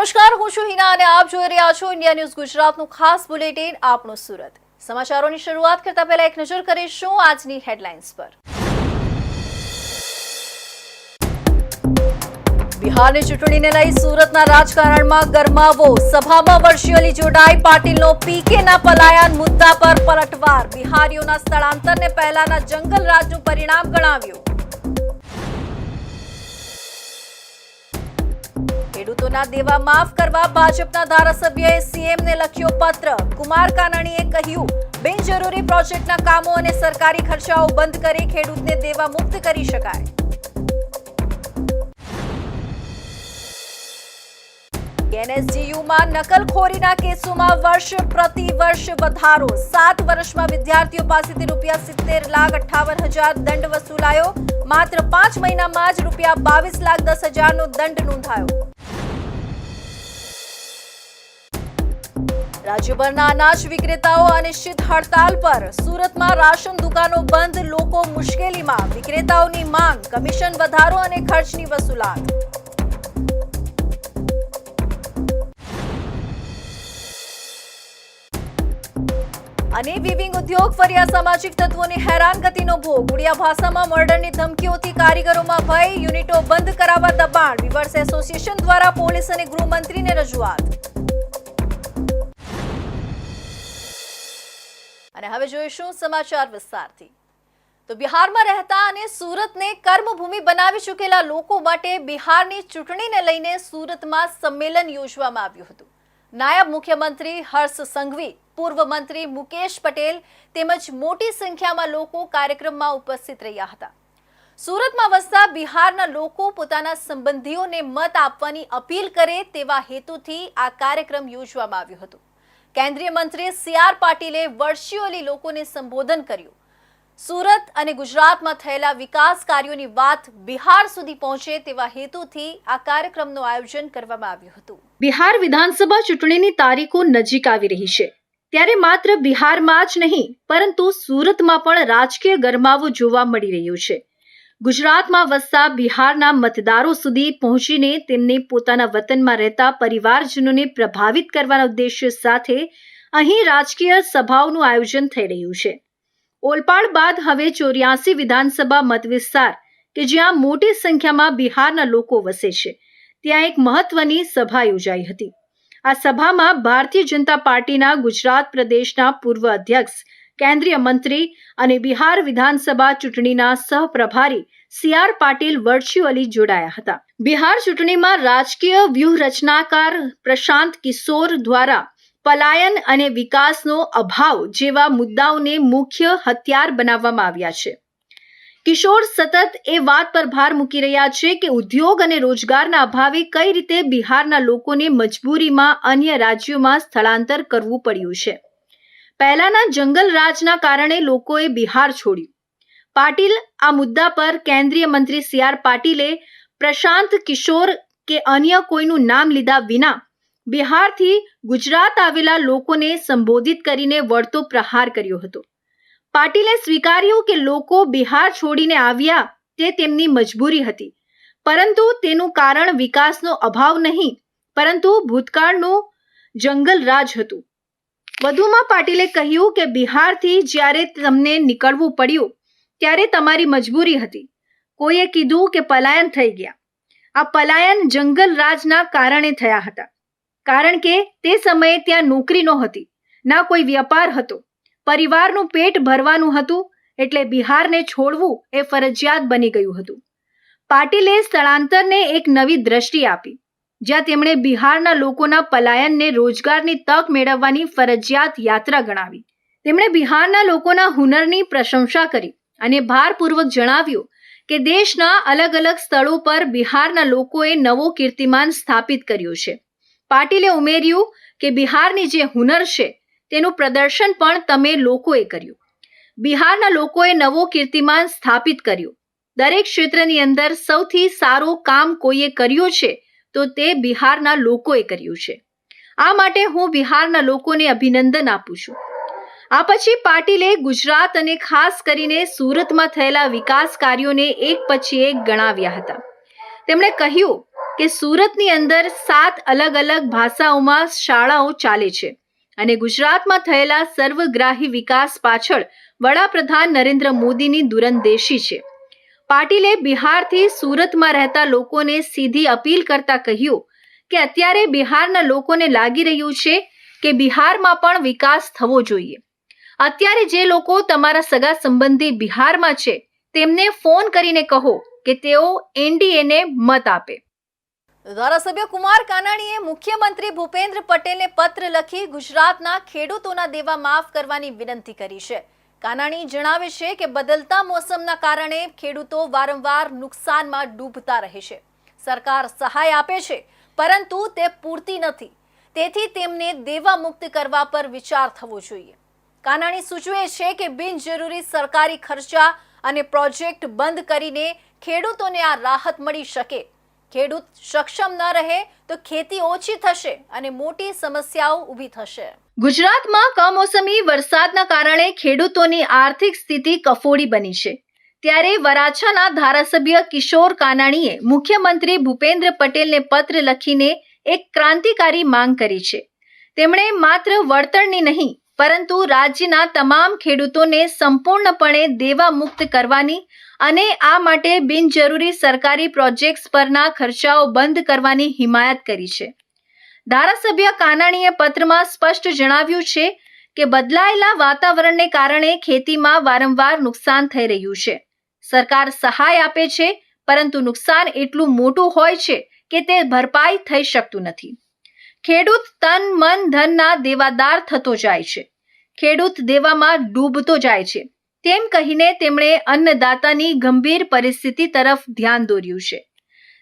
નમસ્કાર, હું છું હિના અને આપ જોઈ રહ્યા છો ઇન્ડિયા ન્યૂઝ ગુજરાતનું ખાસ બુલેટિન આપણું સુરત. સમાચારોની શરૂઆત કરતા પહેલા એક નજર કરીશું આજની હેડલાઇન્સ પર. બિહારની ચૂંટણીને લઈ સુરતના રાજકારણમાં ગરમાવો. સભામાં વર્ચ્યુઅલી જોડાઈ પાટીલનો પીકેના પલાયન મુદ્દા પર પલટવાર. બિહારીઓના સ્થળાંતરને પહેલાના જંગલ રાજનું પરિણામ ગણાવ્યું. ખેડૂતોના દેવા માફ કરવા ભાજપના ધારાસભ્યએ સીએમને લખ્યો પત્ર. કુમાર કાનાણીએ કહ્યું, બિનજરૂરી પ્રોજેક્ટના કામો અને સરકારી ખર્ચાઓ બંધ કરી ખેડૂતને દેવા મુક્ત કરી શકાય. એનએસજીયુમાં નકલખોરીના કેસોમાં વર્ષ પ્રતિ વર્ષ વધારો. 7 વર્ષમાં વિદ્યાર્થીઓ પાસેથી ₹70,58,000 દંડ વસૂલાયો. માત્ર 5 મહિનામાં જ ₹22,10,000નો દંડ નોંધાયો. રાજ્યભરના અનાજ વિક્રેતાઓ અનિશ્ચિત હડતાલ પર. સુરતમાં રાશન દુકાનો બંધ, લોકો મુશ્કેલીમાં. વિક્રેતાઓની માંગ કમિશન વધારો અને ખર્ચની વસૂલાત. અને વીવિંગ ઉદ્યોગ ફરી અસામાજિક તત્વોની હેરાનગતિનો ભોગ. ઉડિયા ભાષામાં મર્ડરની ધમકીઓથી કારીગરોમાં ભય. યુનિટો બંધ કરાવવા દબાણ. વીવર્સ એસોસિએશન દ્વારા પોલીસ અને ગૃહમંત્રીને રજૂઆત. અને હવે જોઈશું સમાચાર વિસ્તારથી. તો બિહારમાં રહેતા અને સુરતને કર્મભૂમિ બનાવી ચૂકેલા લોકો માટે બિહારની ચૂંટણીને લઈને સુરતમાં સંમેલન યોજવામાં આવ્યું હતું. નાયબ મુખ્યમંત્રી હર્ષ સંઘવી, પૂર્વ મંત્રી મુકેશ પટેલ તેમજ મોટી સંખ્યામાં લોકો કાર્યક્રમમાં ઉપસ્થિત રહ્યા હતા. સુરતમાં વસતા બિહારના લોકો પોતાના સંબંધીઓને મત આપવાની અપીલ કરે તેવા હેતુથી આ કાર્યક્રમ યોજવામાં આવ્યો હતો. કેન્દ્રીય મંત્રી CR પાટીલે વર્ચ્યુઅલી લોકોને સંબોધન કર્યું. સુરત અને ગુજરાતમાં થયેલા વિકાસ કાર્યોની વાત બિહાર સુધી પહોંચે તેવા હેતુથી આ કાર્યક્રમનું આયોજન કરવામાં આવ્યું હતું. બિહાર વિધાનસભા ચૂંટણીની તારીખો નજીક આવી રહી છે, ત્યારે માત્ર બિહારમાં જ નહીં પરંતુ સુરતમાં પણ રાજકીય ગરમાવો જોવા મળી રહ્યો છે. ગુજરાતમાં વસતા બિહારના મતદારો સુધી પહોંચીને તેમને પોતાના વતનમાં રહેતા પરિવારજનોને પ્રભાવિત કરવાના ઉદ્દેશ્ય સાથે અહીં રાજકીય સભાઓનું આયોજન થઈ રહ્યું છે. ઓલપાડ બાદ હવે 84 વિધાનસભા મતવિસ્તાર કે જ્યાં મોટી સંખ્યામાં બિહારના લોકો વસે છે, ત્યાં એક મહત્વની સભા યોજાઈ હતી. આ સભામાં ભારતીય જનતા પાર્ટીના ગુજરાત પ્રદેશના પૂર્વ અધ્યક્ષ, કેન્દ્રીય મંત્રી અને બિહાર વિધાનસભા ચૂંટણીના સહપ્રભારી CR પાટીલ વર્ચ્યુઅલી જોડાયા હતા. બિહાર ચૂંટણીમાં રાજકીય વ્યૂહરચનાકાર પ્રશાંત કિશોર દ્વારા પલાયન અને વિકાસનો અભાવ જેવા મુદ્દાઓને મુખ્ય હથિયાર બનાવવામાં આવ્યા છે. કિશોર સતત એ વાત પર ભાર મૂકી રહ્યા છે કે ઉદ્યોગ અને રોજગારના અભાવે કઈ રીતે બિહારના લોકોને મજબૂરીમાં અન્ય રાજ્યોમાં સ્થળાંતર કરવું પડ્યું છે. પહેલાના જંગલ રાજના કારણે લોકોએ બિહાર છોડ્યું. પાટીલ આ મુદ્દા પર કેન્દ્રીય મંત્રી CR પાટીલે પ્રશાંત કિશોર કે અન્ય કોઈનું નામ લીધા વિના બિહારથી ગુજરાત આવેલા લોકોને સંબોધિત કરીને વળતો પ્રહાર કર્યો હતો. પાટીલે સ્વીકાર્યું કે લોકો બિહાર છોડીને આવ્યા તે તેમની મજબૂરી હતી, પરંતુ તેનું કારણ વિકાસનો અભાવ નહીં પરંતુ ભૂતકાળનું જંગલ રાજ હતું. વધુમાં પાટીલે કહ્યું કે બિહારથી જ્યારે તમને નીકળવું પડ્યું ત્યારે તમારી મજબૂરી હતી. કોઈએ કીધું કે પલાયન થઈ ગયા. આ પલાયન જંગલ રાજના કારણે થયા હતા, કારણ કે તે સમયે ત્યાં નોકરી નહોતી, ના કોઈ વ્યાપાર હતો, પરિવારનું પેટ ભરવાનું હતું, એટલે બિહારને છોડવું એ ફરજિયાત બની ગયું હતું. પાટીલે સ્થળાંતરને એક નવી દ્રષ્ટિ આપી, જ્યાં તેમણે બિહારના લોકોના પલાયનને રોજગારની તક મેળવવાની ફરજિયાત યાત્રા ગણાવી. તેમણે બિહારના લોકોના હુનરની પ્રશંસા કરી અને ભારપૂર્વક જણાવ્યું કે દેશના અલગ અલગ સ્થળો પર બિહારના લોકોએ નવો કીર્તિમાન સ્થાપિત કર્યો છે. પાટીલે ઉમેર્યું કે બિહારની જે હુનર છે તેનું પ્રદર્શન પણ તમે લોકોએ કર્યું. બિહારના લોકોએ નવો કીર્તિમાન સ્થાપિત કર્યો. દરેક ક્ષેત્રની અંદર સૌથી સારો કામ કોઈએ કર્યો છે તો તે બિહારના લોકોએ કર્યું છે. આ માટે હું બિહારના લોકોને અભિનંદન આપું છું. આ પછી પાટીલે ગુજરાત અને ખાસ કરીને સુરતમાં થયેલા વિકાસ કાર્યોને એક પછી એક ગણાવ્યા હતા. તેમણે કહ્યું કે સુરતની અંદર 7 અલગ અલગ ભાષાઓમાં શાળાઓ ચાલે છે અને ગુજરાતમાં થયેલા સર્વગ્રાહી વિકાસ પાછળ વડાપ્રધાન નરેન્દ્ર મોદીની દૂરંદેશી છે. પાટીલે બિહારથી સુરતમાં રહેતા લોકોને સીધી અપીલ કરતા કહ્યું કે અત્યારે બિહારના લોકોને લાગી રહ્યું છે કે બિહારમાં પણ વિકાસ થવો જોઈએ. અત્યારે જે લોકો તમારા સગા સંબંધી બિહારમાં છે તેમને ફોન કરીને કહો કે તેઓ એનડીએને મત આપે. ધારાસભ્ય કુમાર કાનાણીએ મુખ્યમંત્રી ભૂપેન્દ્ર પટેલને પત્ર લખી ગુજરાતના ખેડૂતોના દેવા માફ કરવાની વિનંતી કરી છે. કાનાણી જણાવે છે કે બદલતા મોસમના કારણે ખેડૂતો વારંવાર નુકસાનમાં ડૂબતા રહે છે. સરકાર સહાય આપે છે પરંતુ તે પૂરતી નથી, તેથી તેમને દેવા મુક્ત કરવા પર વિચાર થવો જોઈએ. કાનાણી સૂચવે છે કે બિનજરૂરી સરકારી ખર્ચા અને પ્રોજેક્ટ બંધ કરીને ખેડૂતોને આ રાહત મળી શકે. ખેડૂત સક્ષમ ન રહે તો ખેતી ઓછી થશે અને મોટી સમસ્યાઓ ઊભી થશે. ગુજરાતમાં કમોસમી વરસાદના કારણે ખેડૂતોની આર્થિક સ્થિતિ કફોડી બની છે. ત્યારે વરાછાના ધારાસભ્ય કિશોર કાનાણીએ મુખ્યમંત્રી ભૂપેન્દ્ર પટેલને પત્ર લખીને એક ક્રાંતિકારી માંગ કરી છે. તેમણે માત્ર વળતરની નહીં પરંતુ રાજ્યના તમામ ખેડૂતોને સંપૂર્ણપણે દેવા મુક્ત કરવાની અને આ માટે બિનજરૂરી સરકારી પ્રોજેક્ટ્સ પરના ખર્ચાઓ બંધ કરવાની હિમાયત કરી છે. ધારાસભ્ય કાનાણીએ પત્રમાં સ્પષ્ટ જણાવ્યું છે કે બદલાયેલા વાતાવરણને કારણે ખેતીમાં વારંવાર નુકસાન થઈ રહ્યું છે. સરકાર સહાય આપે છે પરંતુ નુકસાન એટલું મોટું હોય છે કે તે ભરપાઈ થઈ શકતું નથી. ખેડૂત તન મન ધનના દેવાદાર થતો જાય છે. ખેડૂત દેવામાં ડૂબતો જાય છે. તેમ કહીને તેમણે અન્નદાતાની ગંભીર પરિસ્થિતિ તરફ ધ્યાન દોર્યું છે.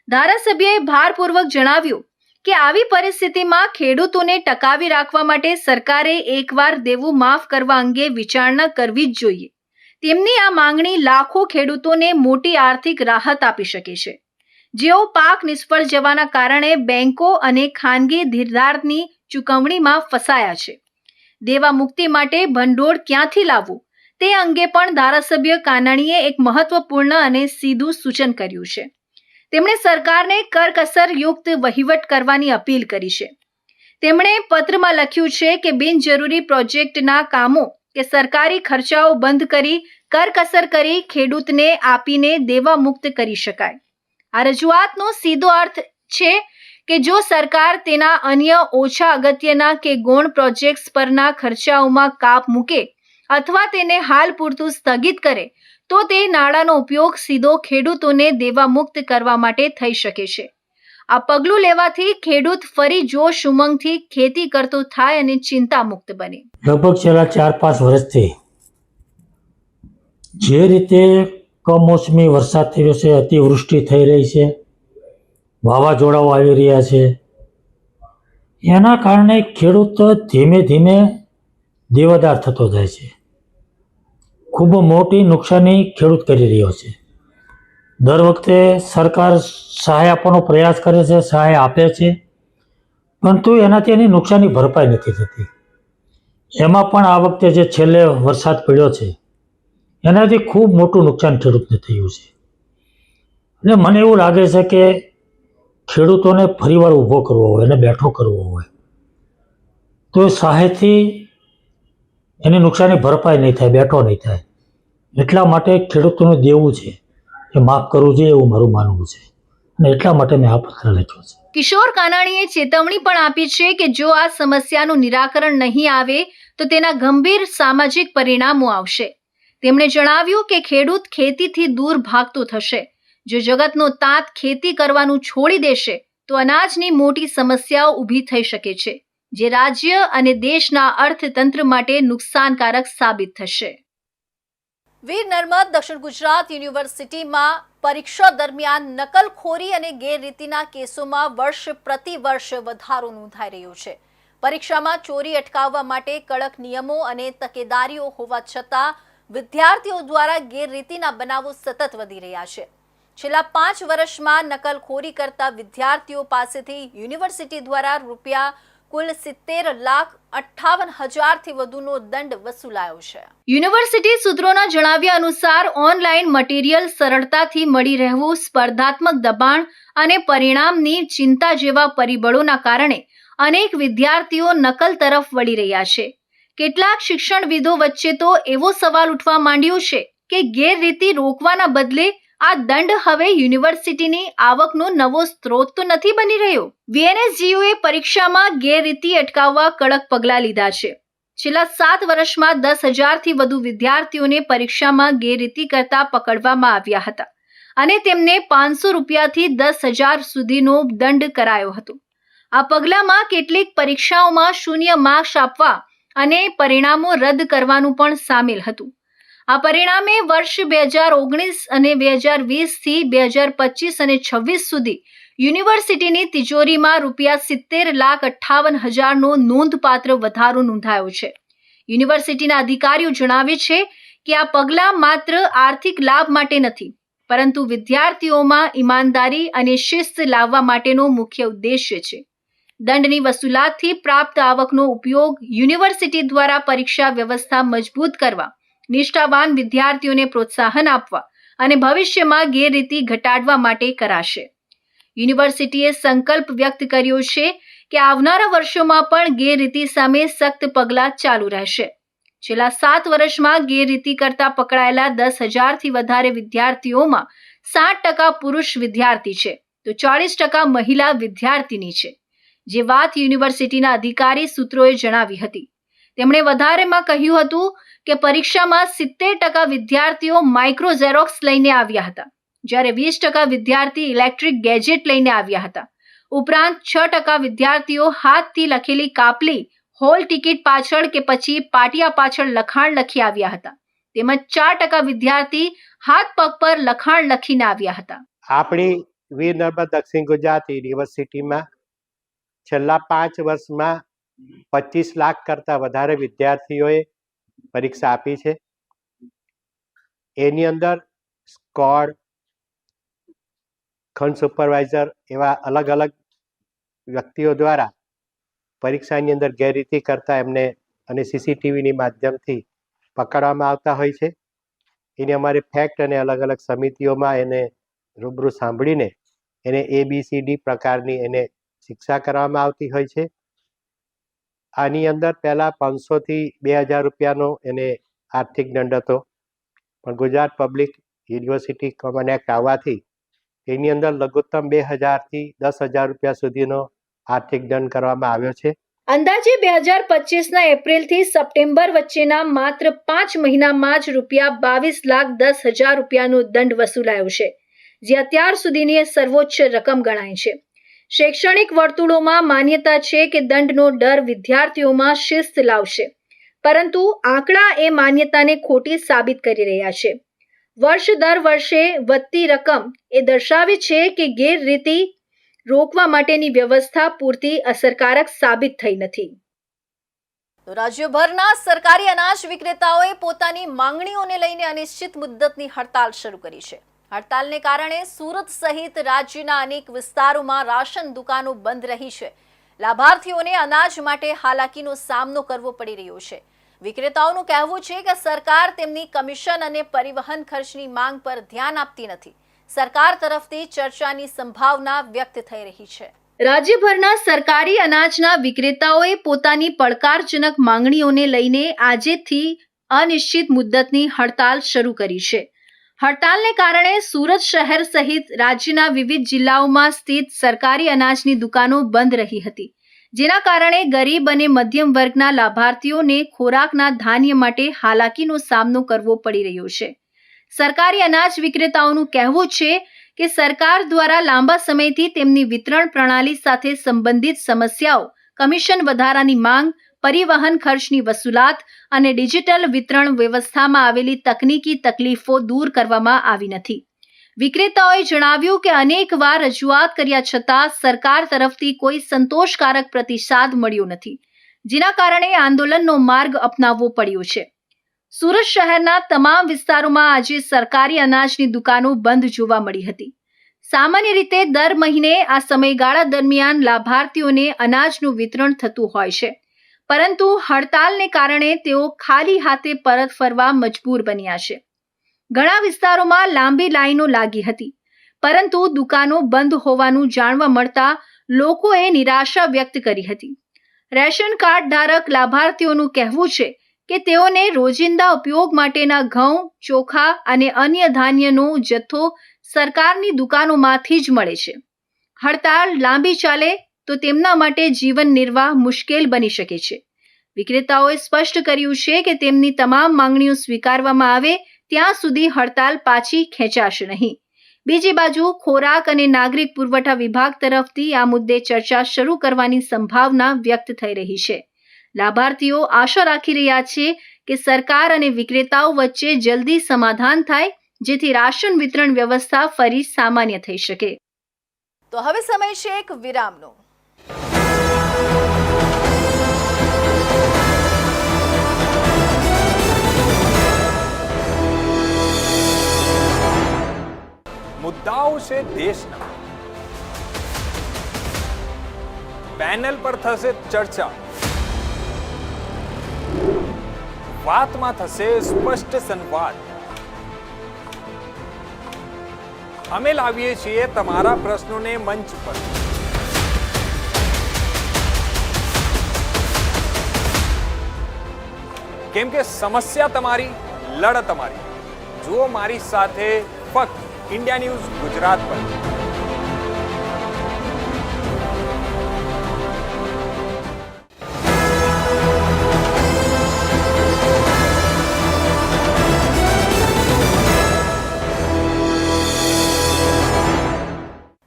ધારાસભ્યએ ભારપૂર્વક જણાવ્યું કે આવી પરિસ્થિતિમાં ખેડૂતોને ટકાવી રાખવા માટે સરકારે એકવાર દેવું માફ કરવા અંગે વિચારણા કરવી જ જોઈએ. તેમની આ માંગણી લાખો ખેડૂતોને મોટી આર્થિક રાહત આપી શકે છે, જેઓ પાક નિષ્ફળ જવાના કારણે બેંકો અને ખાનગી ધીરધારની ચૂકવણીમાં ફસાયા છે. દેવા મુક્તિ માટે ભંડોળ ક્યાંથી લાવવું તે અંગે પણ ધારાસભ્ય કાનાણીએ એક મહત્વપૂર્ણ અને સીધું સૂચન કર્યું છે. તેમણે સરકારને કરકસરયુક્ત વહીવટ કરવાની અપીલ કરી છે. તેમણે પત્રમાં લખ્યું છે કે બિનજરૂરી પ્રોજેક્ટના કામો કે સરકારી ખર્ચાઓ બંધ કરી કરકસર કરી ખેડૂતને આપીને દેવા મુક્ત કરી શકાય. આ રજૂઆતનો સીધો અર્થ છે કે જો સરકાર તેના અન્ય ઓછા અગત્યના કે ગૌણ પ્રોજેક્ટ્સ પરના ખર્ચાઓમાં કાપ મૂકે અથવા તેને હાલ પૂરતું સ્થગિત કરે તો તે નાણાંનો ઉપયોગ સીધો ખેડૂતોને દેવા મુક્ત કરવા માટે થઈ શકે છે. આ પગલું લેવાથી ખેડૂત ફરી જોશ ઉમંગથી ખેતી કરતો થાય અને ચિંતા મુક્ત બને. લગભગ છેલ્લા 4-5 વર્ષથી જે રીતે કમોસમી વરસાદ થયો છે, અતિવૃષ્ટિ થઈ રહી છે, વાવાઝોડાઓ આવી રહ્યા છે, એના કારણે ખેડૂત ધીમે ધીમે દેવાદાર થતો જાય છે. ખૂબ મોટી નુકસાની ખેડૂત કરી રહ્યો છે. દર વખતે સરકાર સહાય આપવાનો પ્રયાસ કરે છે, સહાય આપે છે, પરંતુ એનાથી એની નુકસાની ભરપાઈ નથી થતી. એમાં પણ આ વખતે જે છેલ્લે વરસાદ પડ્યો છે એનાથી ખૂબ મોટું નુકસાન ખેડૂતને થયું છે. અને મને એવું લાગે છે કે ખેડૂતોને ફરીવાર ઊભો કરવો હોય, એને બેઠો કરવો હોય તો સહાયથી એની નુકસાની ભરપાઈ નહીં થાય, બેઠો નહીં થાય. એટલા માટે ખેડૂતોનું દેવું છે એ માફ કરવું જોઈએ એવું મારું માનવું છે અને એટલા માટે મેં આ પત્ર લખ્યો છે. કિશોર કાનાણીએ ચેતવણી પણ આપી છે કે જો આ સમસ્યાનું નિરાકરણ નહીં આવે તો તેના ગંભીર સામાજિક પરિણામો આવશે. તેમણે જણાવ્યું કે ખેડૂત ખેતીથી દૂર ભાગતો થશે. જો જગતનો તાત ખેતી કરવાનું છોડી દેશે તો અનાજની મોટી સમસ્યાઓ ઊભી થઈ શકે છે, જે રાજ્ય અને દેશના અર્થતંત્ર માટે નુકસાનકારક સાબિત થશે. વીર નર્મદ દક્ષિણ ગુજરાત યુનિવર્સિટીમાં પરીક્ષા દરમિયાન નકલખોરી અને ગેરરીતિના કેસોમાં વર્ષ પ્રતિ વર્ષ વધારો નોંધાઈ રહ્યો છે. પરીક્ષામાં ચોરી અટકાવવા માટે કડક નિયમો અને તકેદારીઓ હોવા છતાં વિદ્યાર્થીઓ દ્વારા ગેરરીતિના બનાવો સતત વધી રહ્યા છે. છેલ્લા 5 વર્ષમાં નકલખોરી કરતા વિદ્યાર્થીઓ પાસેથી યુનિવર્સિટી દ્વારા રૂપિયા કુલ 70,58,000થી વધુનો દંડ વસૂલાયો છે. યુનિવર્સિટી સૂત્રોના જણાવ્યા અનુસાર ઓનલાઈન મટીરીયલ સરળતાથી મળી રહેવું, સ્પર્ધાત્મક દબાણ અને પરિણામની ચિંતા જેવા પરિબળોના કારણે અનેક વિદ્યાર્થીઓ નકલ તરફ વળી રહ્યા છે. કેટલાક શિક્ષણવિદો વચ્ચે તો એવો સવાલ ઉઠવા માંડ્યો છે કે ગેરરીતિ રોકવાના બદલે આ દંડ હવે યુનિવર્સિટીની આવકનો નવો સ્ત્રોત તો નથી બની રહ્યો. VNSGUએ પરીક્ષામાં ગેરરીતિ અટકાવવા કડક પગલાં લીધા છે. છેલ્લા 7 વર્ષમાં 10,000થી વધુ વિદ્યાર્થીઓને પરીક્ષામાં ગેરરીતિ કરતા પકડવામાં આવ્યા હતા અને તેમને 500 રૂપિયાથી 10,000 સુધીનો દંડ કરાયો હતો. આ પગલામાં કેટલીક પરીક્ષાઓમાં શૂન્ય માર્ક્સ આપવા અને પરિણામો રદ કરવાનું પણ સામેલ હતું. આ પરિણામે વર્ષ 2019 અને 2020થી 2025 અને 26 સુધી યુનિવર્સિટીની તિજોરીમાં ₹70,58,000નો નોંધપાત્ર વધારો નોંધાયો છે. યુનિવર્સિટીના અધિકારીઓ જણાવે છે કે આ પગલાં માત્ર આર્થિક લાભ માટે નથી, પરંતુ વિદ્યાર્થીઓમાં ઈમાનદારી અને શિસ્ત લાવવા માટેનો મુખ્ય ઉદ્દેશ્ય છે. દંડની વસૂલાતથી પ્રાપ્ત આવકનો ઉપયોગ યુનિવર્સિટી દ્વારા પરીક્ષા વ્યવસ્થા મજબૂત કરવા, નિષ્ઠાવાન વિદ્યાર્થીઓને પ્રોત્સાહન આપવા અને ભવિષ્યમાં ગેરરીતિ ઘટાડવા માટે કરાશે. યુનિવર્સિટીએ સંકલ્પ વ્યક્ત કર્યો છે કે આવનારા વર્ષોમાં પણ ગેરરીતિ સામે સખ્ત પગલાં ચાલુ રહેશે. છેલ્લા 7 વર્ષમાં ગેરરીતિ કરતા પકડાયેલા 10,000થી વધારે વિદ્યાર્થીઓમાં 60% પુરુષ વિદ્યાર્થી છે તો 40% મહિલા વિદ્યાર્થીની છે, જે વાત યુનિવર્સિટીના અધિકારી સૂત્રોએ જણાવી હતી. તેમણે વધારેમાં કહ્યું હતું કે પરીક્ષામાં 70% વિદ્યાર્થીઓ માઇક્રો ઝેરોક્સ લઈને આવ્યા હતા, જ્યારે 20% વિદ્યાર્થી ઇલેક્ટ્રિક ગેજેટ લઈને આવ્યા હતા. ઉપરાંત 6% વિદ્યાર્થીઓ હાથથી લખેલી કાપલી, હોલ ટિકિટ પાછળ કે પછી પાટિયા પાછળ લખાણ લખી આવ્યા હતા. તેમજ 4% વિદ્યાર્થી હાથ પગ પર લખાણ લખીને આવ્યા હતા. આપણી વીર નર્મદ દક્ષિણ ગુજરાત યુનિવર્સિટીમાં છેલ્લા 5 વર્ષમાં 25 લાખ કરતાં વધારે વિદ્યાર્થીઓએ પરીક્ષા આપી છે. એની અંદર સ્કોડ, ખંડ સુપરવાઇઝર એવા અલગ અલગ વ્યક્તિઓ દ્વારા પરીક્ષાની અંદર ગેરરીતિ કરતા એમને અને CCTVની માધ્યમથી પકડવામાં આવતા હોય છે. એની અમારી ફેક્ટ અને અલગ અલગ સમિતિઓમાં એને રૂબરૂ સાંભળીને એને ABCD પ્રકારની એને શિક્ષા કરવામાં આવતી હોય છે. આની અંદર પહેલાં 500થી 2,000 રૂપિયાનો એને આર્થિક દંડ હતો, પણ Gujarat public university common act આવવાથી એની અંદર લઘુત્તમ 2,000થી 10,000 રૂપિયા સુધીનો આર્થિક દંડ કરવામાં આવ્યો છે. અંદાજે 2025ના એપ્રિલથી સપ્ટેમ્બર વચ્ચેના માત્ર 5 મહિનામાં જ ₹22,10,000 રૂપિયાનો દંડ વસૂલાયો છે, જે અત્યાર સુધીની સર્વોચ્ચ રકમ ગણાય છે. શૈક્ષણિક વર્તુળોમાં માન્યતા છે કે દંડનો ડર વિદ્યાર્થીઓમાં શિસ્ત લાવશે, પરંતુ આંકડા એ માન્યતાને ખોટી સાબિત કરી રહ્યા છે. વર્ષ દર વર્ષે વધતી રકમ એ દર્શાવે છે કે ગેરરીતિ રોકવા માટેની વ્યવસ્થા પૂરતી અસરકારક સાબિત થઈ નથી. રાજ્યભરના સરકારી અનાજ વિક્રેતાઓએ પોતાની માંગણીઓને લઈને અનિશ્ચિત મુદ્દતની હડતાલ શરૂ કરી છે. હડતાલને કારણે સુરત સહિત રાજ્યના અનેક વિસ્તારોમાં રાશન દુકાનો બંધ રહી છે. લાભાર્થીઓને અનાજ માટે હાલાકીનો સામનો કરવો પડી રહ્યો છે. વિક્રેતાઓનું કહેવું છે કે સરકાર તેમની કમિશન અને પરિવહન ખર્ચની માંગ પર ધ્યાન આપતી નથી. સરકાર તરફથી ચર્ચાની સંભાવના વ્યક્ત થઈ રહી છે. રાજ્યભરના સરકારી અનાજના વિક્રેતાઓએ પોતાની પડકારજનક માંગણીઓને લઈને આજેથી અનિશ્ચિત મુદ્દતની હડતાલ શરૂ કરી છે. હડતાલને કારણે સુરત શહેર સહિત રાજ્યના વિવિધ જિલ્લાઓમાં સ્થિત સરકારી અનાજની દુકાનો બંધ રહી હતી, જેના કારણે ગરીબ અને મધ્યમ વર્ગના લાભાર્થીઓને ખોરાકના ધાન્ય માટે હાલાકીનો સામનો કરવો પડી રહ્યો છે. સરકારી અનાજ વિક્રેતાઓનું કહેવું છે કે સરકાર દ્વારા લાંબા સમયથી તેમની વિતરણ પ્રણાલી સાથે સંબંધિત સમસ્યાઓ, કમિશન વધારાની માંગ, પરિવહન ખર્ચની વસૂલાત અને ડિજિટલ વિતરણ વ્યવસ્થામાં આવેલી તકનીકી તકલીફો દૂર કરવામાં આવી નથી. વિક્રેતાઓએ જણાવ્યું કે અનેકવાર રજૂઆત કર્યા છતાં સરકાર તરફથી કોઈ સંતોષકારક પ્રતિસાદ મળ્યો નથી, જેના કારણે આંદોલનનો માર્ગ અપનાવવો પડ્યો છે. સુરત શહેરના તમામ વિસ્તારોમાં આજે સરકારી અનાજની દુકાનો બંધ જોવા મળી હતી. સામાન્ય રીતે દર મહિને આ સમયગાળા દરમિયાન લાભાર્થીઓને અનાજનું વિતરણ થતું હોય છે, પરંતુ હડતાલને કારણે તેઓ ખાલી હાથે પરત ફરવા મજબૂર બન્યા છે. ઘણા વિસ્તારોમાં લાંબી લાઈનો લાગી હતી, પરંતુ દુકાનો બંધ હોવાનું જાણવા મળતા લોકોએ નિરાશા વ્યક્ત કરી હતી. રેશન કાર્ડ ધારક લાભાર્થીઓનું કહેવું છે કે તેઓને રોજિંદા ઉપયોગ માટેના ઘઉં, ચોખા અને અન્ય ધાન્યનો જથ્થો સરકારની દુકાનોમાંથી જ મળે છે. હડતાળ લાંબી ચાલે તો તેમના માટે જીવન નિર્વાહ મુશ્કેલ બની શકે છે. વિક્રેતાઓએ સ્પષ્ટ કર્યું છે કે તેમની તમામ માંગણીઓ સ્વીકારવામાં આવે ત્યાં સુધી હડતાલ પાછી ખેંચાશે નહીં. બીજી બાજુ ખોરાક અને નાગરિક પુરવઠા વિભાગ તરફથી આ મુદ્દે ચર્ચા શરૂ કરવાની સંભાવના વ્યક્ત થઈ રહી છે. લાભાર્થીઓ આશા રાખી રહ્યા છે કે સરકાર અને વિક્રેતાઓ વચ્ચે જલ્દી સમાધાન થાય, જેથી રાશન વિતરણ વ્યવસ્થા ફરી સામાન્ય થઈ શકે. તો હવે સમય છે એક વિરામનો. મુદ્દાઓ છે દેશના, પેનલ પર થશે ચર્ચા, વાતમાં થશે સ્પષ્ટ સંવાદ. અમે લાવીએ છીએ તમારા પ્રશ્નોને મંચ પર. કેમ કે સમસ્યા તમારી, લડત અમારી. જુઓ મારી સાથે ફક્ત इंडिया न्यूज गुजरात पर.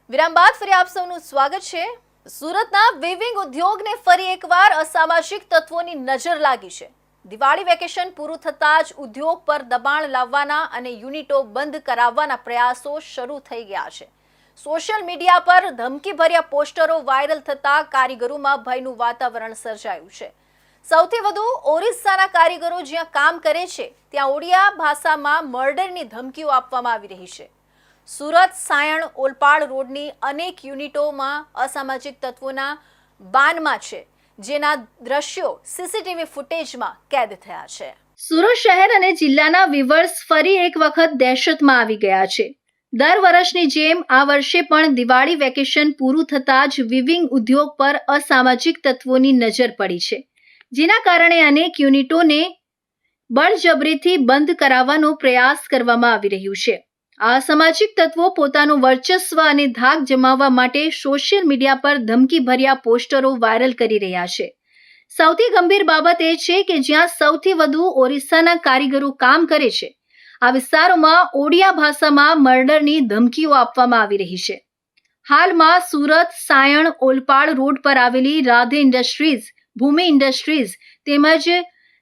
વિરામ બાદ ફરી આપ સૌનું સ્વાગત છે. સુરતના વીવિંગ ઉદ્યોગને ફરી એકવાર અસામાજિક તત્વોની નજર લાગી છે. દિવાળી વેકેશન પૂરું થતાં જ ઉદ્યોગ પર દબાણ લાવવાના અને યુનિટો બંધ કરાવવાના પ્રયાસો શરૂ થઈ ગયા છે. સોશિયલ મીડિયા પર ધમકીભર્યા પોસ્ટરો વાયરલ થતાં કારીગરોમાં ભયનું વાતાવરણ સર્જાયું છે. સૌથી વધુ ઓરિસ્સાના કારીગરો જ્યાં કામ કરે છે ત્યાં ઓડિયા ભાષામાં મર્ડરની ધમકીઓ આપવામાં આવી રહી છે. સુરત સાયણ ઓલપાડ રોડની અનેક યુનિટોમાં અસામાજિક તત્વોના બાનમાં છે, જેના દ્રશ્યો સીસીટીવી ફૂટેજમાં કેદ થયા છે. સુરત શહેર અને જિલ્લાના વિવર્સ ફરી એક વખત દહેશતમાં આવી ગયા છે. દર વર્ષની જેમ આ વર્ષે પણ દિવાળી વેકેશન પૂરું થતાં જ વીવિંગ ઉદ્યોગ પર અસામાજિક તત્વોની નજર પડી છે, જેના કારણે અનેક યુનિટોને બળજબરીથી બંધ કરાવવાનો પ્રયાસ કરવામાં આવી રહ્યું છે. આ અસામાજિક તત્વો પોતાનું વર્ચસ્વ અને ધાક જમાવવા માટે સોશિયલ મીડિયા પર ધમકીભર્યા પોસ્ટરો વાયરલ કરી રહ્યા છે. સૌથી ગંભીર બાબત એ છે કે જ્યાં સૌથી વધુ ઓરિસ્સાના કારીગરો કામ કરે છે, આ વિસ્તારોમાં ઓડિયા ભાષામાં મર્ડરની ધમકીઓ આપવામાં આવી રહી છે. હાલમાં સુરત સાયણ ઓલપાડ રોડ પર આવેલી રાધે ઇન્ડસ્ટ્રીઝ, ભૂમિ ઇન્ડસ્ટ્રીઝ તેમજ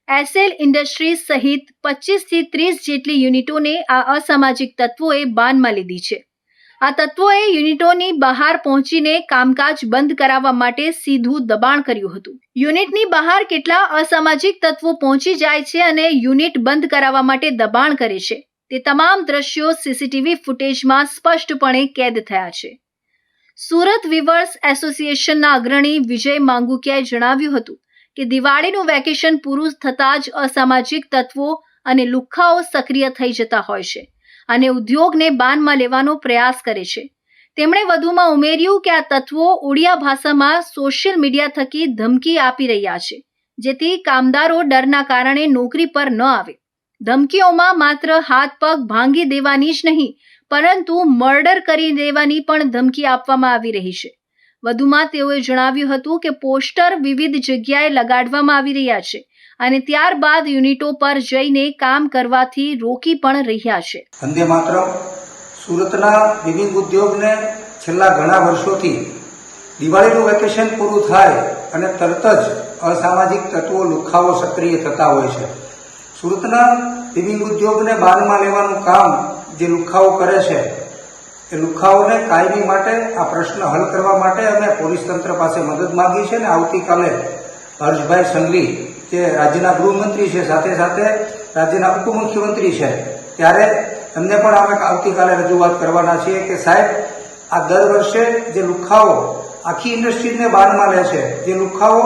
એસએલ ઇન્ડસ્ટ્રીઝ સહિત 25 થી 30 જેટલી યુનિટોને આ અસામાજિક તત્વોએ બાનમાં લીધી છે. આ તત્વોએ યુનિટોની બહાર પહોંચીને કામકાજ બંધ કરાવવા માટે સીધું દબાણ કર્યું હતું. યુનિટની બહાર કેટલા અસામાજિક તત્વો પહોંચી જાય છે અને યુનિટ બંધ કરાવવા માટે દબાણ કરે છે, તે તમામ દ્રશ્યો સીસીટીવી ફૂટેજમાં સ્પષ્ટપણે કેદ થયા છે. સુરત વીવર્સ એસોસિએશનના અગ્રણી વિજય માંગુકિયાએ જણાવ્યું હતું કે દિવાળીનું વેકેશન પૂરું થતાં જ અસામાજિક તત્વો અને લુખ્ખાઓ સક્રિય થઈ જતા હોય છે અને ઉદ્યોગને બાનમાં લેવાનો પ્રયાસ કરે છે. તેમણે વધુમાં ઉમેર્યું કે આ તત્વો ઓડિયા ભાષામાં સોશિયલ મીડિયા થકી ધમકી આપી રહ્યા છે, જેથી કામદારો ડરના કારણે નોકરી પર ન આવે. ધમકીઓમાં માત્ર હાથ પગ ભાંગી દેવાની જ નહીં, પરંતુ મર્ડર કરી દેવાની પણ ધમકી આપવામાં આવી રહી છે. વધુમાં તેઓએ જણાવ્યું હતું કે પોસ્ટર વિવિધ જગ્યાએ લગાડવામાં આવી રહ્યા છે અને ત્યારબાદ યુનિટો પર જઈને કામ કરવાથી રોકી પણ રહ્યા છે. વંદે માતરમ. સુરતના વિવિંગ ઉદ્યોગને છેલ્લા ઘણા વર્ષોથી દિવાળીનું વેકેશન પૂરું થાય અને તરત જ અસામાજિક તત્વો લુખ્ખાઓ સક્રિય થતા હોય છે. સુરતના વિવિંગ ઉદ્યોગને બાનમાં લેવાનું કામ જે લુખ્ખાઓ કરે છે, એ લુખ્ખાઓને કાયમી માટે આ પ્રશ્ન હલ કરવા માટે અમે પોલીસ તંત્ર પાસે મદદ માંગી છે અને આવતીકાલે હર્ષભાઈ સંઘવી જે રાજ્યના ગૃહમંત્રી છે, સાથે સાથે રાજ્યના ઉપમુખ્યમંત્રી છે, ત્યારે એમને પણ અમે આવતીકાલે રજૂઆત કરવાના છીએ કે સાહેબ આ દર વર્ષે જે લુખ્ખાઓ આખી ઇન્ડસ્ટ્રીને બાનમાં લે છે, જે લુખ્ખાઓ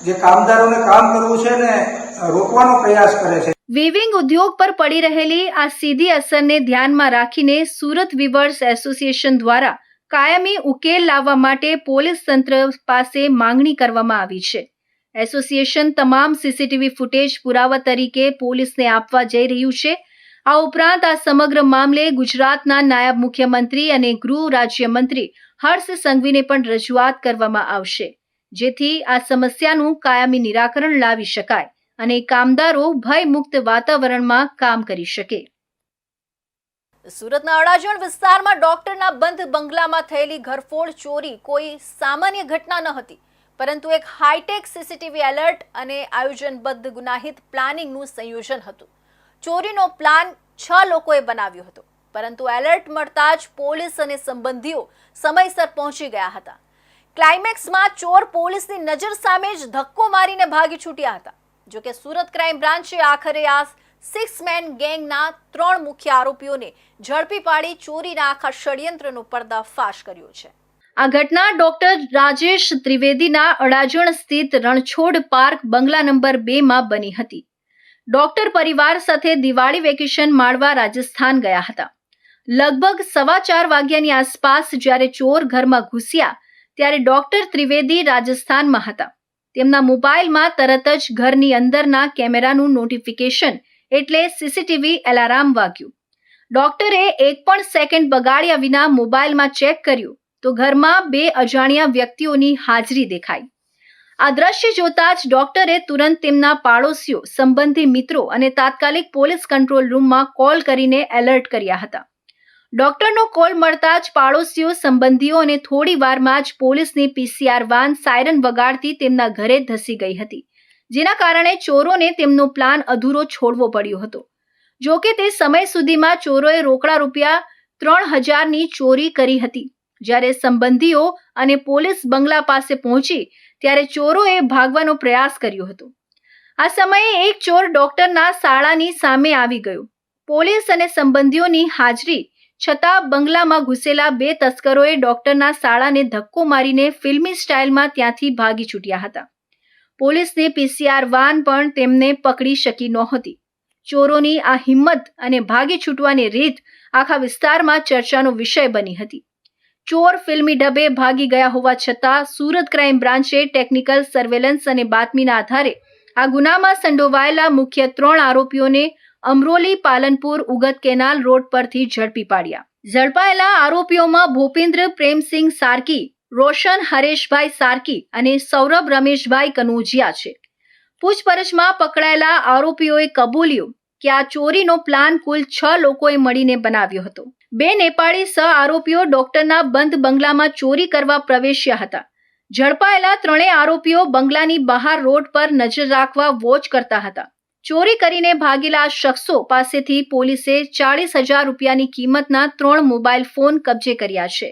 જે કામદારોને કામ કરવું છે ને રોકવાનો પ્રયાસ કરે છે. વીવિંગ ઉદ્યોગ પર પડી રહેલી આ સીધી અસરને ધ્યાનમાં રાખીને સુરત વીવર્સ એસોસિએશન દ્વારા કાયમી ઉકેલ લાવવા માટે પોલીસ તંત્ર પાસે માંગણી કરવામાં આવી છે. એસોસિએશન તમામ સીસીટીવી ફૂટેજ પુરાવા તરીકે પોલીસને આપવા જઈ રહ્યું છે. આ ઉપરાંત આ સમગ્ર મામલે ગુજરાતના નાયબ મુખ્યમંત્રી અને ગૃહ રાજ્યમંત્રી હર્ષ સંઘવીને પણ રજૂઆત કરવામાં આવશે, જેથી આ સમસ્યાનું કાયમી નિરાકરણ લાવી શકાય અને કામદારો ભયમુક્ત વાતાવરણમાં કામ કરી શકે. સુરતના અડાજણ વિસ્તારમાં ડોક્ટરના બંધ બંગલામાં થયેલી ઘરફોડ ચોરી કોઈ સામાન્ય ઘટના ન હતી, પરંતુ એક હાઈટેક સીસીટીવી એલર્ટ અને આયોજનબદ્ધ ગુનાહિત પ્લાનિંગનું સંયોજન હતું. ચોરીનો પ્લાન 6 લોકોએ બનાવ્યો હતો, પરંતુ એલર્ટ મળતા જ પોલીસ અને સંબંધીઓ સમયસર પહોંચી ગયા હતા. ક્લાઇમેક્સમાં ચોર પોલીસની નજર સામે જ ધક્કો મારીને ભાગી છૂટ્યા હતા. જોકે સુરત ક્રાઇમ બ્રાન્ચે આખરે આ 6 મેન ગેંગના 3 મુખ્ય આરોપીઓને ઝડપી પાડી ચોરીના આખા ષડયંત્રનો પર્દાફાશ કર્યો છે. આ ઘટના ડોક્ટર રાજેશ ત્રિવેદીના અડાજણ સ્થિત રણછોડ પાર્ક બંગલા નંબર 2 માં બની હતી. ડોક્ટર પરિવાર સાથે દિવાળી વેકેશન માણવા રાજસ્થાન ગયા હતા. લગભગ 4:15 વાગ્યાની આસપાસ જ્યારે ચોર ઘરમાં ઘૂસ્યા ત્યારે ડોક્ટર ત્રિવેદી રાજસ્થાનમાં હતા. તેમના મોબાઈલમાં તરત જ ઘરની અંદરના કેમેરાનું નોટિફિકેશન એટલે સીસીટીવી એલાર્મ વાગ્યું. ડોક્ટરે એક પણ સેકન્ડ બગાડ્યા વિના મોબાઈલમાં ચેક કર્યું તો ઘરમાં 2 અજાણ્યા વ્યક્તિઓની હાજરી દેખાઈ. આ દ્રશ્ય જોતા જ ડોક્ટરે તુરંત તેમના પાડોશીઓ, સંબંધી મિત્રો અને તાત્કાલિક પોલીસ કંટ્રોલ રૂમમાં કોલ કરીને એલર્ટ કર્યા હતા. ડોક્ટરનો કોલ મળતા જ પાડોશીઓ, સંબંધીઓ અને થોડી વારમાં જ પોલીસની પીસીઆર વાન સાયરન વગાડતી તેમના ઘરે ધસી ગઈ હતી, જેના કારણે ચોરોને તેમનો પ્લાન અધૂરો છોડવો પડ્યો હતો. જો કે તે સમય સુધીમાં ચોરોએ રોકડા રૂપિયા 3000ની ચોરી કરી હતી. જ્યારે સંબંધીઓ અને પોલીસ બંગલા પાસે પહોંચી ત્યારે ચોરોએ ભાગવાનો પ્રયાસ કર્યો હતો. આ સમયે એક ચોર ડોક્ટરના શાળાની સામે આવી ગયો. પોલીસ અને સંબંધીઓની હાજરી છતાં બંગલામાં ઘૂસેલા 2 તસ્કરોએ ડોક્ટરના શાળાને ધક્કો મારીને ફિલ્મી સ્ટાઇલમાં ત્યાંથી ભાગી છૂટ્યા હતા. પોલીસની પીસીઆર વાન પણ તેમને પકડી શકી નહોતી. ચોરોની આ હિંમત અને ભાગી છૂટવાની રીત આખા વિસ્તારમાં ચર્ચાનો વિષય બની હતી. ચોર ફિલ્મી ઢબે ભાગી ગયા હોવા છતાં સુરત ક્રાઇમ બ્રાન્ચે ટેકનિકલ સર્વેલન્સ અને બાતમીના આધારે આ ગુનામાં સંડોવાયેલા મુખ્ય 3 આરોપીઓને અમરોલી પાલનપુર ઉગત કેનાલ રોડ પરથી ઝડપી પાડ્યા. ઝડપાયેલા આરોપીઓમાં ભૂપેન્દ્ર પ્રેમસિંહ સાર્કી, રોશન હરેશભાઈ સાર્કી અને સૌરભ રમેશભાઈ કનોજિયા છે. પૂછપરછમાં પકડાયેલા આરોપીઓએ કબૂલ્યું કે આ ચોરીનો પ્લાન કુલ 6 લોકોએ મળીને બનાવ્યો હતો. 2 નેપાળી સહ આરોપીઓ ડોક્ટરના બંધ બંગલામાં ચોરી કરવા પ્રવેશ્યા હતા. ઝડપાયેલા 3 આરોપીઓ બંગલાની બહાર રોડ પર નજર રાખવા વોચ કરતા હતા. ચોરી કરીને ભાગેલા શખ્સો પાસેથી પોલીસે 40,000 રૂપિયાની કિંમતના 3 મોબાઈલ ફોન કબજે કર્યા છે.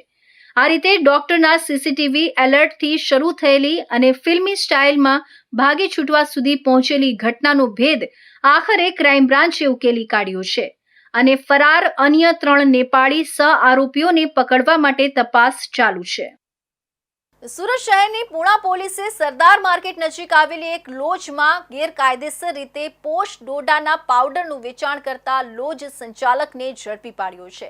આ રીતે ડોક્ટરના સીસીટીવી એલર્ટથી શરૂ થયેલી અને ફિલ્મી સ્ટાઇલમાં ભાગી છૂટવા સુધી પહોંચેલી ઘટનાનો ભેદ આખરે ક્રાઇમ બ્રાન્ચે ઉકેલી કાઢ્યો છે અને ફરાર અન્ય 3 નેપાળી સહ આરોપીઓને પકડવા માટે તપાસ ચાલુ છે. સુરત શહેરની પૂણા પોલીસે સરદાર માર્કેટ નજીક આવેલી એક લોજમાં ગેરકાયદેસર રીતે પોષ ડોડાના પાવડરનું વેચાણ કરતા લોજ સંચાલકને ઝડપી પાડ્યો છે.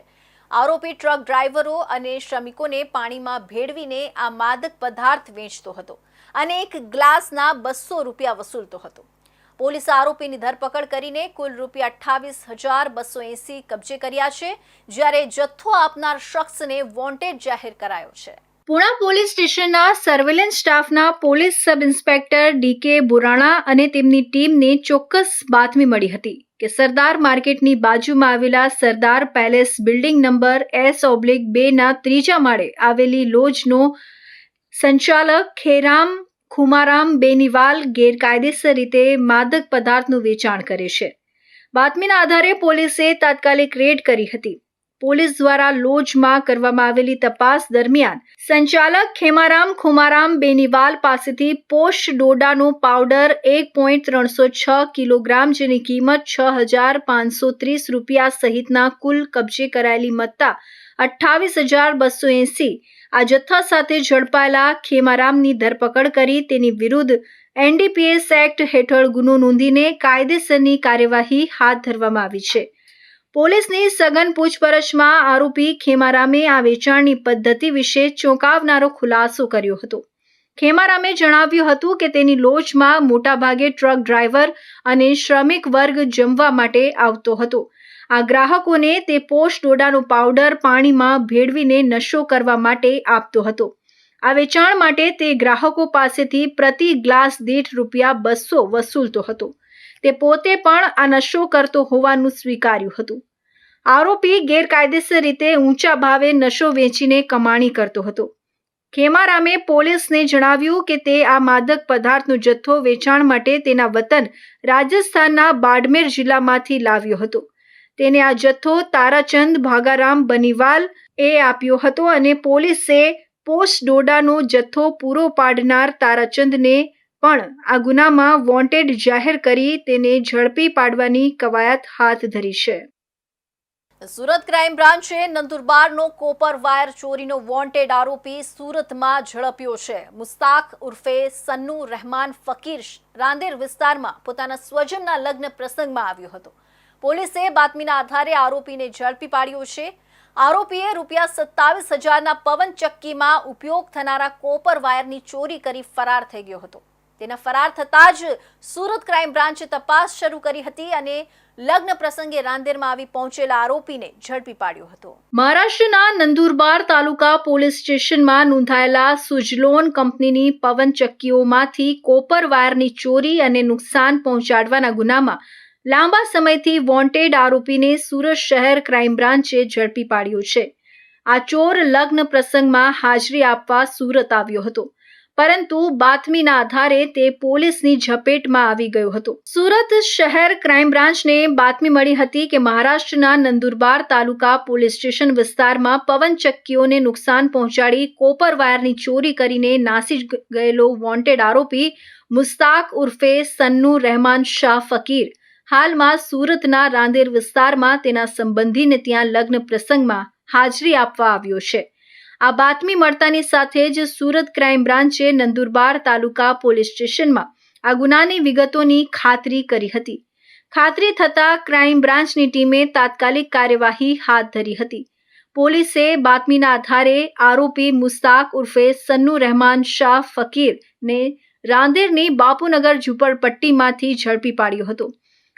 આરોપી ટ્રક ડ્રાઈવરો અને શ્રમિકોને પાણીમાં ભેળવીને આ માદક પદાર્થ વેચતો હતો અને એક ગ્લાસના 200 રૂપિયા વસૂલતો હતો. પોલીસે આરોપીની ધરપકડ કરીને કુલ રૂપિયા 28,280 કબજે કર્યા છે, જ્યારે જથ્થો આપનાર શખ્સને વોન્ટેડ જાહેર કરાયો છે. પૂણા પોલીસ સ્ટેશનના સર્વેલન્સ સ્ટાફના પોલીસ સબ ઇન્સ્પેક્ટર ડીકે બુરાણા અને તેમની ટીમને ચોક્કસ બાતમી મળી હતી કે સરદાર માર્કેટની બાજુમાં આવેલા સરદાર પેલેસ બિલ્ડિંગ નંબર S/2 ના 3જા માળે આવેલી લોજનો સંચાલક ખેરામ ખુમારામ બેનીવાલ ગેરકાયદેસર રીતે માદક પદાર્થનું વેચાણ કરે છે. બાતમીના આધારે પોલીસે તાત્કાલિક રેડ કરી હતી. પોલીસ દ્વારા લોજમાં કરવામાં આવેલી તપાસ દરમિયાન સંચાલક ખેમારામ ખુમારામ બેનીવાલ પાસેથી પોષ ડોડાનો પાવડર 1.306 કિલોગ્રામ જેની કિંમત 6,530 રૂપિયા સહિતના કુલ કબજે કરાયેલી મત્તા 28,280 આ જથ્થા સાથે ઝડપાયેલા ખેમારામની ધરપકડ કરી તેની વિરુદ્ધ NDPS એક્ટ હેઠળ ગુનો નોંધીને કાયદેસરની કાર્યવાહી હાથ ધરવામાં આવી છે. પોલીસની સઘન પૂછપરછમાં આરોપી ખેમારામે આ વેચાણની પદ્ધતિ વિશે ચોંકાવનારો ખુલાસો કર્યો હતો. ખેમારામે જણાવ્યું હતું કે તેની લોજમાં મોટાભાગે ટ્રક ડ્રાઈવર અને શ્રમિક વર્ગ જમવા માટે આવતો હતો. આ ગ્રાહકોને તે પોષ ડોડાનો પાવડર પાણીમાં ભેળવીને નશો કરવા માટે આપતો હતો. આ વેચાણ માટે તે ગ્રાહકો પાસેથી પ્રતિ ગ્લાસ દીઠ ₹200 વસૂલતો હતો. તે પોતે પણ આ નશો કરતો હોવાનું સ્વીકાર્યું હતું. આરોપી ગેરકાયદેસર રીતે ઊંચા ભાવે નશો વેચીને કમાણી કરતો હતો. ખેમારામે પોલીસને જણાવ્યું કે તે આ માદક પદાર્થનો જથ્થો વેચાણ માટે તેના વતન રાજસ્થાનના બાડમેર જિલ્લામાંથી લાવ્યો હતો. તેને આ જથ્થો તારાચંદ ભાગારામ બનીવાલ એ આપ્યો હતો અને પોલીસે પોસ્ટ ડોડાનો જથ્થો પૂરો પાડનાર તારાચંદને પણ આ ગુનામાં વોન્ટેડ જાહેર કરી તેને ઝડપી પાડવાની કવાયત હાથ ધરી છે. સુરત ક્રાઇમ બ્રાન્ચે નંદુરબારનો કોપર વાયર ચોરીનો વોન્ટેડ આરોપી સુરતમાં ઝડપ્યો છે. મુસ્તાક ઉર્ફે સન્નુ રહેમાન ફકીર રાંદેર વિસ્તારમાં પોતાના સ્વજનના લગ્ન પ્રસંગમાં આવ્યો હતો. પોલીસે બાતમીના આધારે આરોપીને ઝડપી પાડ્યો છે. આરોપીએ ₹27,000ના પવન ચક્કીમાં ઉપયોગ થનારા કોપર વાયરની ચોરી કરી ફરાર થઈ ગયો હતો. તેના ફરાર થતાં જ સુરત ક્રાઇમ બ્રાન્ચે તપાસ શરૂ કરી હતી અને લગ્ન પ્રસંગે રાંદેરમાં આવી પહોંચેલા આરોપીને ઝડપી પાડ્યો હતો. મહારાષ્ટ્રના નંદુરબાર તાલુકા પોલીસ સ્ટેશનમાં નોંધાયેલા સુજલોન કંપનીની પવન ચક્કીઓમાંથી કોપર વાયરની ચોરી અને નુકસાન પહોંચાડવાના ગુનામાં લાંબા સમયથી વોન્ટેડ આરોપીને સુરત શહેર ક્રાઇમ બ્રાન્ચે ઝડપી પાડ્યો છે. આ ચોર લગ્ન પ્રસંગમાં હાજરી આપવા સુરત આવ્યો હતો, પરંતુ બાતમીના આધારે તે પોલીસની ઝપેટમાં આવી ગયો હતો. સુરત શહેર ક્રાઇમ બ્રાન્ચને બાતમી મળી હતી કે મહારાષ્ટ્રના નંદુરબાર તાલુકા પોલીસ સ્ટેશન વિસ્તારમાં પવન ચક્કીઓને નુકસાન પહોંચાડી કોપર વાયરની ચોરી કરીને નાસી ગયેલો વોન્ટેડ આરોપી મુસ્તાક ઉર્ફે સન્નુ રહેમાન શાહ ફકીર હાલમાં સુરતના રાંદેર વિસ્તારમાં તેના સંબંધીને ત્યાં લગ્ન પ્રસંગમાં હાજરી આપવા આવ્યો છે. આ બાતમી મળતાની સાથે જ સુરત ક્રાઇમ બ્રાન્ચે નંદુરબાર તાલુકા પોલીસ સ્ટેશનમાં આ ગુનાની વિગતોની ખાતરી કરી હતી. ખાતરી થતાં ક્રાઇમ બ્રાન્ચની ટીમે તાત્કાલિક કાર્યવાહી હાથ ધરી હતી. પોલીસે બાતમીના આધારે આરોપી મુસ્તાક ઉર્ફે સન્નુ રહેમાન શાહ ફકીરને રાંદેરની બાપુનગર ઝુંપડપટ્ટીમાંથી ઝડપી પાડ્યો હતો.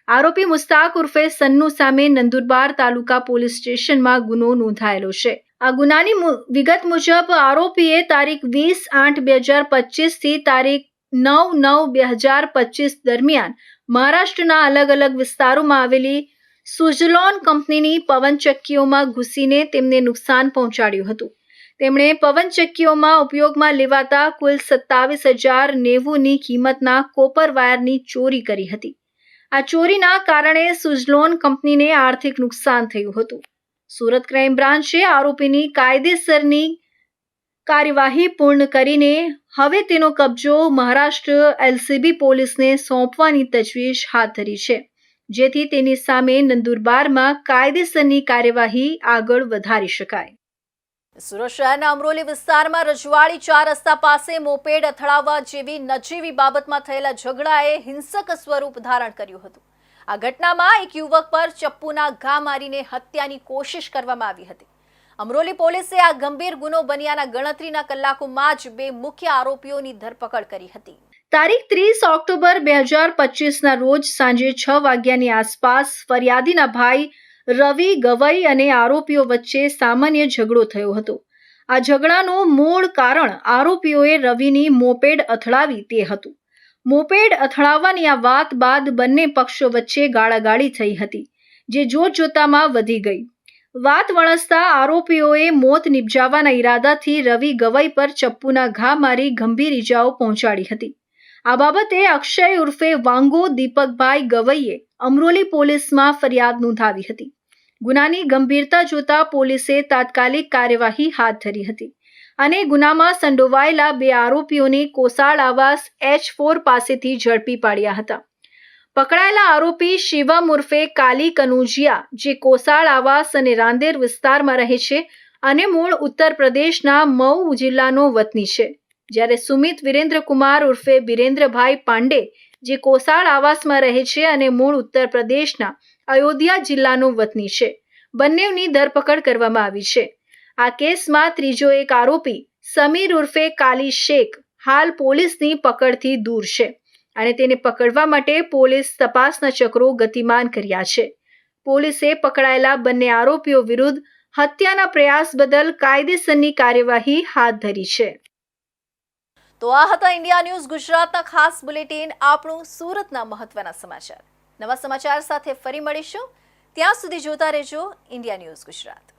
આરોપી મુસ્તાક ઉર્ફે સન્નુ સામે નંદુરબાર તાલુકા પોલીસ સ્ટેશનમાં ગુનો નોંધાયેલો છે. આ ગુનાની વિગત મુજબ આરોપીએ તારીખ 20/8/2025 થી તારીખ 9/9/2025 દરમિયાન મહારાષ્ટ્રના અલગ અલગ વિસ્તારોમાં આવેલી સુઝલોન કંપનીની પવનચક્કીઓમાં ઘૂસીને તેમને નુકસાન પહોંચાડ્યું હતું. તેમણે પવનચક્કીઓમાં ઉપયોગમાં લેવાતા કુલ 27,090ની કિંમતના કોપર વાયરની ચોરી કરી હતી. આ ચોરીના કારણે સુઝલોન કંપનીને આર્થિક નુકસાન થયું હતું. સુરત ક્રાઇમ બ્રાન્ચે આરોપીની કાયદેસરની કાર્યવાહી પૂર્ણ કરીને હવે તેનો કબજો મહારાષ્ટ્ર LCB પોલીસને સોંપવાની તજવીજ હાથ ધરી છે, જેથી તેની સામે નંદુરબારમાં કાયદેસરની કાર્યવાહી આગળ વધારી શકાય. સુરત શહેરના અમરોલી વિસ્તારમાં રજવાડી 4 રસ્તા પાસે મોપેડ અથડાવવા જેવી નજીવી બાબતમાં થયેલા ઝઘડાએ હિંસક સ્વરૂપ ધારણ કર્યું હતું. આ ઘટનામાં એક યુવક પર ચપ્પુના ઘા મારીને હત્યાની કોશિશ કરવામાં આવી હતી. અમરોલી પોલીસે આ ગંભીર ગુનો બન્યાના ગણતરીના કલાકોમાં જ 2 મુખ્ય આરોપીઓની ધરપકડ કરી હતી. તારીખ 30 ઓક્ટોબર 2025ના રોજ સાંજે 6 વાગ્યાની આસપાસ ફરિયાદીના ભાઈ રવિ ગવઈ અને આરોપીઓ વચ્ચે સામાન્ય ઝઘડો થયો હતો. આ ઝઘડાનું મૂળ કારણ આરોપીઓએ રવિની મોપેડ અથડાવી તે હતું. મોપેડ અથડાવવાની આ વાત બાદ બંને પક્ષો વચ્ચે ગાળાગાળી થઈ હતી, જે જોતજોતામાં વધી ગઈ. વાત વણસતા આરોપીઓએ મોત નિપજાવવાના ઈરાદાથી રવિ ગવઈ પર ચપ્પુના ઘા મારી ગંભીર ઈજાઓ પહોંચાડી હતી. આ બાબતે અક્ષય ઉર્ફે વાંગો દીપકભાઈ ગવઈએ અમરોલી પોલીસમાં ફરિયાદ નોંધાવી હતી. ગુનાની ગંભીરતા જોતા પોલીસે તાત્કાલિક કાર્યવાહી હાથ ધરી હતી અને ગુનામાં સંડોવાયેલા 2 આરોપીઓને કોસાળ આવાસ H4 પાસેથી ઝડપી પાડ્યા હતા. પકડાયેલા આરોપી શિવમ ઉર્ફે કાલી કનુજિયા, જે કોસાળ આવાસ અને રાંદેર વિસ્તારમાં રહે છે, અને મૂળ ઉત્તર પ્રદેશના મઉ જિલ્લાનો વતની છે, જ્યારે સુમિત વિરેન્દ્રકુમાર ઉર્ફે બિરેન્દ્રભાઈ પાંડે જે કોસાળ આવાસમાં રહે છે અને મૂળ ઉત્તર પ્રદેશના અયોધ્યા જિલ્લાનો વતની છે. બંનેની ધરપકડ કરવામાં આવી છે. આ કેસમાં ત્રીજો એક આરોપી સમીર ઉર્ફે કાલી શેખ હાલ પોલીસની પકડથી દૂર છે અને તેને પકડવા માટે પોલીસ તપાસના ચક્રો ગતિમાન કર્યા છે. પોલીસે પકડાયેલા બંને આરોપીઓ વિરુદ્ધ હત્યાના પ્રયાસ બદલ કાયદેસરની કાર્યવાહી હાથ ધરી છે. તો આ હતા ઇન્ડિયા ન્યૂઝ ગુજરાતના ખાસ બુલેટિન, આપણું સુરતના મહત્વના સમાચાર. નવા સમાચાર સાથે ફરી મળીશું. ત્યાં સુધી જોતા રહેજો ઇન્ડિયા ન્યૂઝ ગુજરાત.